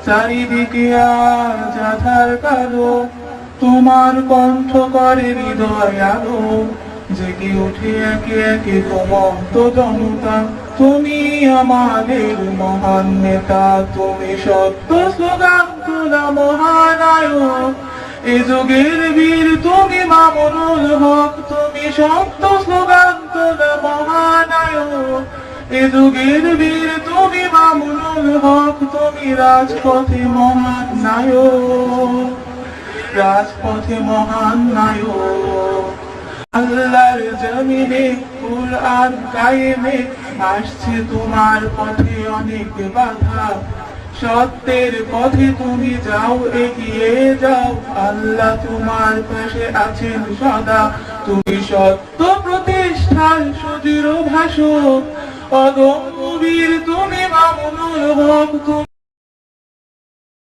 চারিদিকে আজ আধার কালো, তোমার কণ্ঠ করে হৃদয় আলো, জেগে ওঠে একে একে ঘুমন্ত জনতা। তুমি আমাদের মহান নেতা, তুমি সত্য স্লোগান তোলা মহানায়ক, এ যুগের বীর তুমি মামুনুল হক, তুমি সত্য স্লোগান তোলা মহানায়ক, এ যুগের বীর তুমি মামুনুল হক, তুমি রাজপথে মহান নায়ক, রাজপথে মহান নায়ক। আল্লাহর জমিনে কুরআন কায়েমে আসছে তোমার পথে অনেক বাধা, সত্যের পথে তুমি যাও, এগিয়ে যাও, আল্লাহ তোমার পাশে আছেন সদা। তুমি সত্য প্রতিষ্ঠার সুদৃঢ় ভাষক, অদম্য বীর তুমি মামুনুল হক।